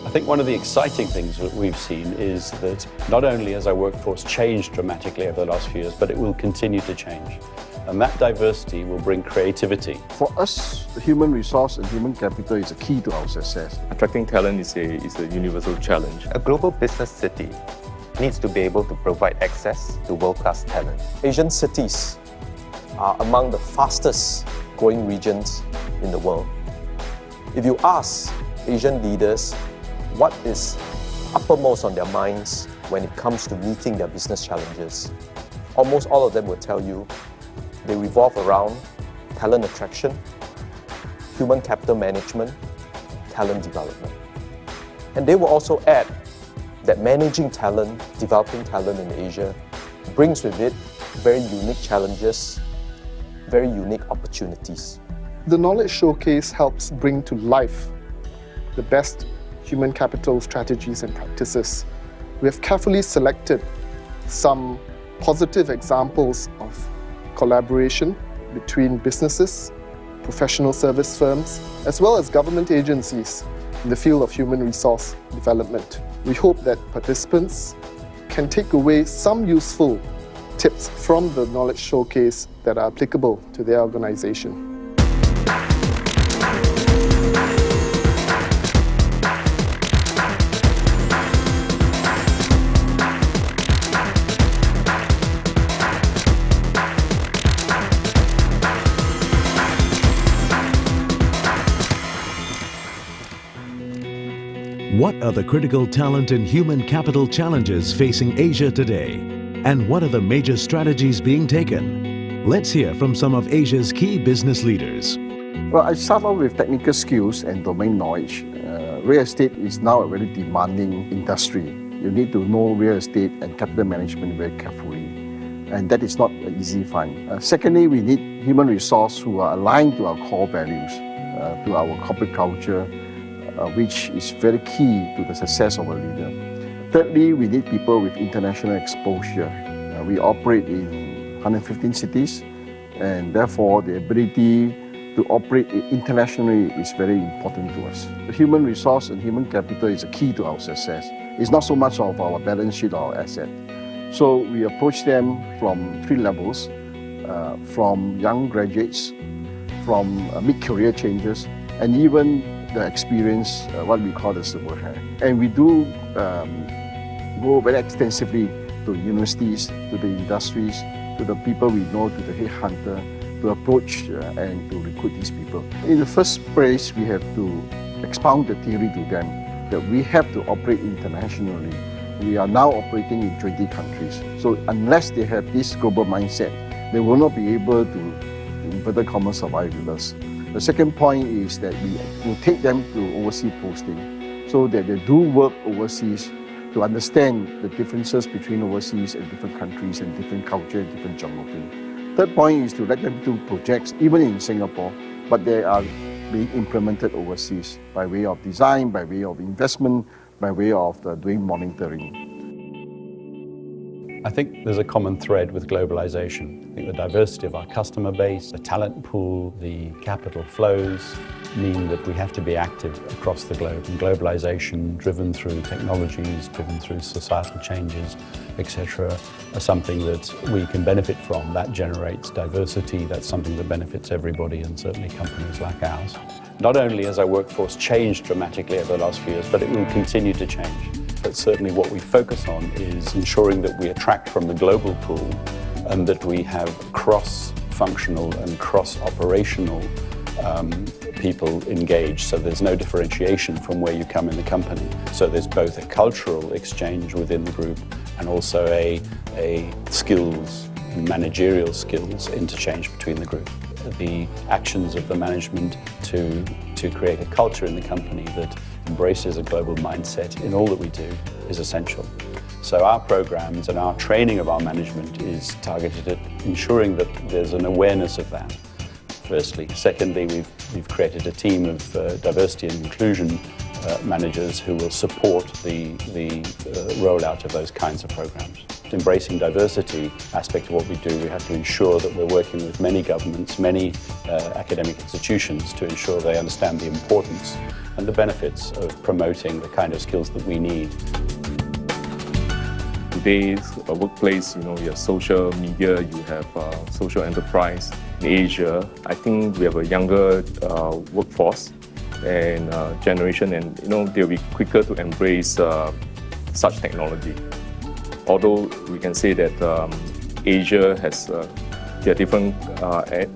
I think one of the exciting things that we've seen is that not only has our workforce changed dramatically over the last few years, but it will continue to change. And that diversity will bring creativity. For us, human resource and human capital is a key to our success. Attracting talent is a universal challenge. A global business city needs to be able to provide access to world-class talent. Asian cities are among the fastest growing regions in the world. If you ask Asian leaders what is uppermost on their minds when it comes to meeting their business challenges, almost all of them will tell you they revolve around talent attraction, human capital management, talent development. And they will also add that managing talent, developing talent in Asia brings with it very unique challenges, very unique opportunities. The Knowledge Showcase helps bring to life the best human capital strategies and practices. We have carefully selected some positive examples of collaboration between businesses, professional service firms, as well as government agencies in the field of human resource development. We hope that participants can take away some useful tips from the Knowledge Showcase that are applicable to their organization. What are the critical talent and human capital challenges facing Asia today? And what are the major strategies being taken? Let's hear from some of Asia's key business leaders. Well, I start off with technical skills and domain knowledge. Real estate is now a very demanding industry. You need to know real estate and capital management very carefully. And that is not an easy find. Secondly, we need human resource who are aligned to our core values, to our corporate culture, which is very key to the success of a leader. Thirdly, we need people with international exposure. We operate in 115 cities, and therefore the ability to operate internationally is very important to us. The human resource and human capital is a key to our success. It's not so much of our balance sheet or our asset. So we approach them from three levels, from young graduates, from mid-career changes, and even the experience, what we call the silver hair. And we do go very extensively to universities, to the industries, to the people we know, to the headhunter, to approach and to recruit these people. In the first place, we have to expound the theory to them that we have to operate internationally. We are now operating in 20 countries. So unless they have this global mindset, they will not be able to, in inverted commas, survive with us. The second point is that we will take them to overseas posting so that they do work overseas to understand the differences between overseas and different countries and different culture and different geography. Third point is to let them do projects even in Singapore, but they are being implemented overseas by way of design, by way of investment, by way of doing monitoring. I think there's a common thread with globalization. I think the diversity of our customer base, the talent pool, the capital flows mean that we have to be active across the globe. And globalization, driven through technologies, driven through societal changes, etc., are something that we can benefit from. That generates diversity. That's something that benefits everybody, and certainly companies like ours. Not only has our workforce changed dramatically over the last few years, but it will continue to change. But certainly what we focus on is ensuring that we attract from the global pool and that we have cross-functional and cross-operational people engaged, so there's no differentiation from where you come in the company. So there's both a cultural exchange within the group and also a skills, managerial skills interchange between the group. The actions of the management to create a culture in the company that embraces a global mindset in all that we do is essential. So our programs and our training of our management is targeted at ensuring that there's an awareness of that, firstly. Secondly, we've created a team of diversity and inclusion managers who will support the rollout of those kinds of programs. embracing diversity aspect of what we do, we have to ensure that we're working with many governments, many academic institutions to ensure they understand the importance and the benefits of promoting the kind of skills that we need. Today's workplace, you have social media, you have social enterprise. In Asia, I think we have a younger workforce and generation, and they'll be quicker to embrace such technology. Although we can say that Asia has there are different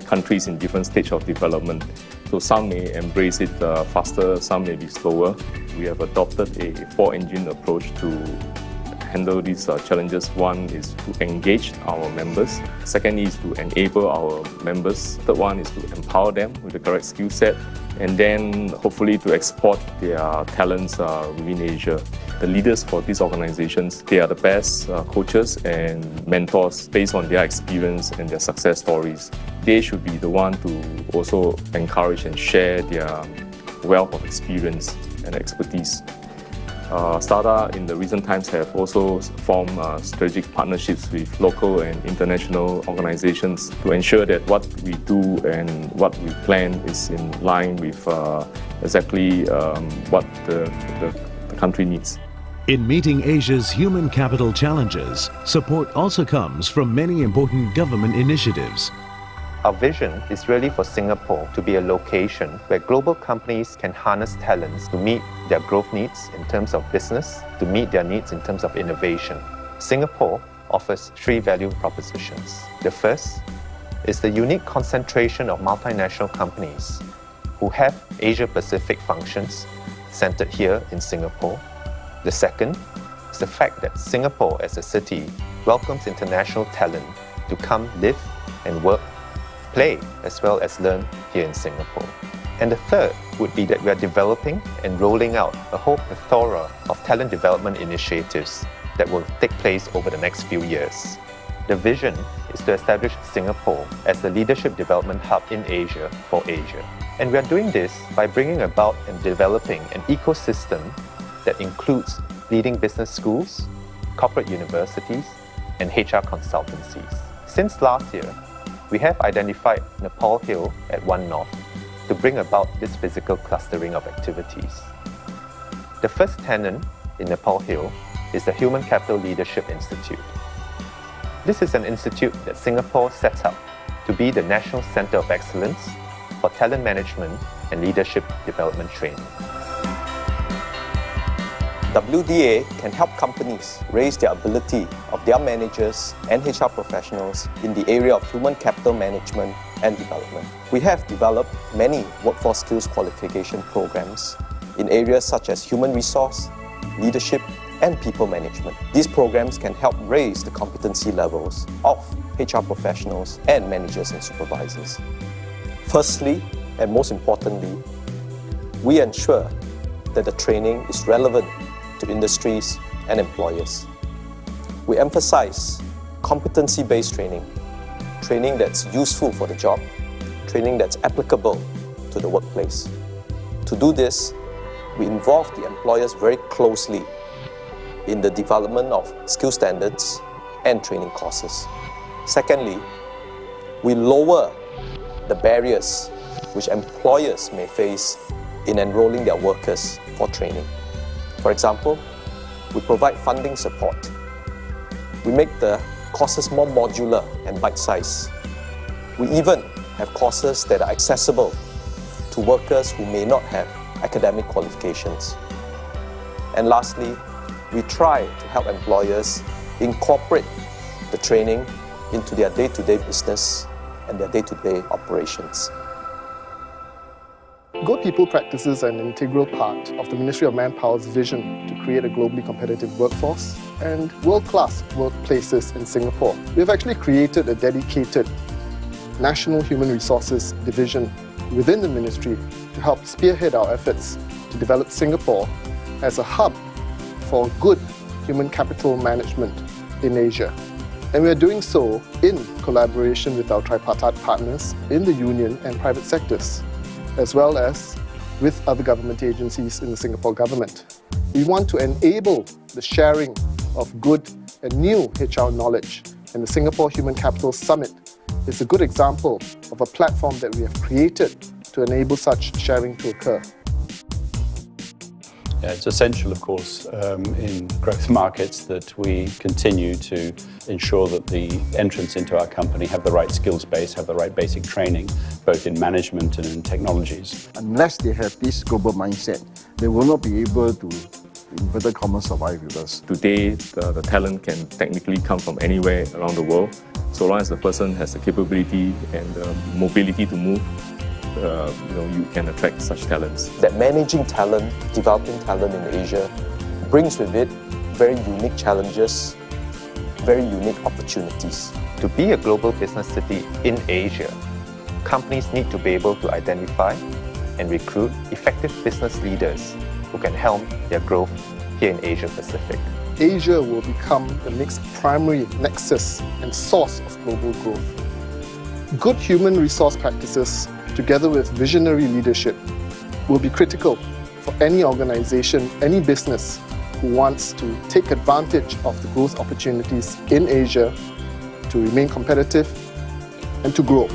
countries in different stage of development. So some may embrace it faster, some may be slower. We have adopted a 4-engine approach to handle these challenges. One is to engage our members. Second is to enable our members. Third one is to empower them with the correct skill set. And then hopefully to export their talents within Asia. The leaders for these organizations, they are the best coaches and mentors based on their experience and their success stories. They should be the one to also encourage and share their wealth of experience and expertise. STADA in the recent times have also formed strategic partnerships with local and international organizations to ensure that what we do and what we plan is in line with exactly what the country needs. In meeting Asia's human capital challenges, support also comes from many important government initiatives. Our vision is really for Singapore to be a location where global companies can harness talents to meet their growth needs in terms of business, to meet their needs in terms of innovation. Singapore offers 3 value propositions. The first is the unique concentration of multinational companies who have Asia-Pacific functions centered here in Singapore. The second is the fact that Singapore as a city welcomes international talent to come live and work, play, as well as learn here in Singapore. And the third would be that we are developing and rolling out a whole plethora of talent development initiatives that will take place over the next few years. The vision is to establish Singapore as the leadership development hub in Asia for Asia. And we are doing this by bringing about and developing an ecosystem that includes leading business schools, corporate universities, and HR consultancies. Since last year, we have identified Nepal Hill at One North to bring about this physical clustering of activities. The first tenant in Nepal Hill is the Human Capital Leadership Institute. This is an institute that Singapore sets up to be the National Centre of Excellence for talent management and leadership development training. WDA can help companies raise the ability of their managers and HR professionals in the area of human capital management and development. We have developed many workforce skills qualification programs in areas such as human resource, leadership, and people management. These programs can help raise the competency levels of HR professionals and managers and supervisors. Firstly, and most importantly, we ensure that the training is relevant to industries and employers. We emphasize competency-based training, training that's useful for the job, training that's applicable to the workplace. To do this, we involve the employers very closely in the development of skill standards and training courses. Secondly, we lower the barriers which employers may face in enrolling their workers for training. For example, we provide funding support. We make the courses more modular and bite-sized. We even have courses that are accessible to workers who may not have academic qualifications. And lastly, we try to help employers incorporate the training into their day-to-day business and their day-to-day operations. Good people practices are an integral part of the Ministry of Manpower's vision to create a globally competitive workforce and world-class workplaces in Singapore. We've actually created a dedicated National Human Resources Division within the Ministry to help spearhead our efforts to develop Singapore as a hub for good human capital management in Asia. And we are doing so in collaboration with our tripartite partners in the union and private sectors, as well as with other government agencies in the Singapore government. We want to enable the sharing of good and new HR knowledge, and the Singapore Human Capital Summit is a good example of a platform that we have created to enable such sharing to occur. Yeah, it's essential, of course, in growth markets that we continue to ensure that the entrants into our company have the right skills base, have the right basic training, both in management and in technologies. Unless they have this global mindset, they will not be able to, in inverted commas, survive with us. Today, the talent can technically come from anywhere around the world, so long as the person has the capability and the mobility to move. You can attract such talents. That managing talent, developing talent in Asia brings with it very unique challenges, very unique opportunities. To be a global business city in Asia, companies need to be able to identify and recruit effective business leaders who can helm their growth here in Asia Pacific. Asia will become the next primary nexus and source of global growth. Good human resource practices, together with visionary leadership, will be critical for any organization, any business who wants to take advantage of the growth opportunities in Asia to remain competitive and to grow.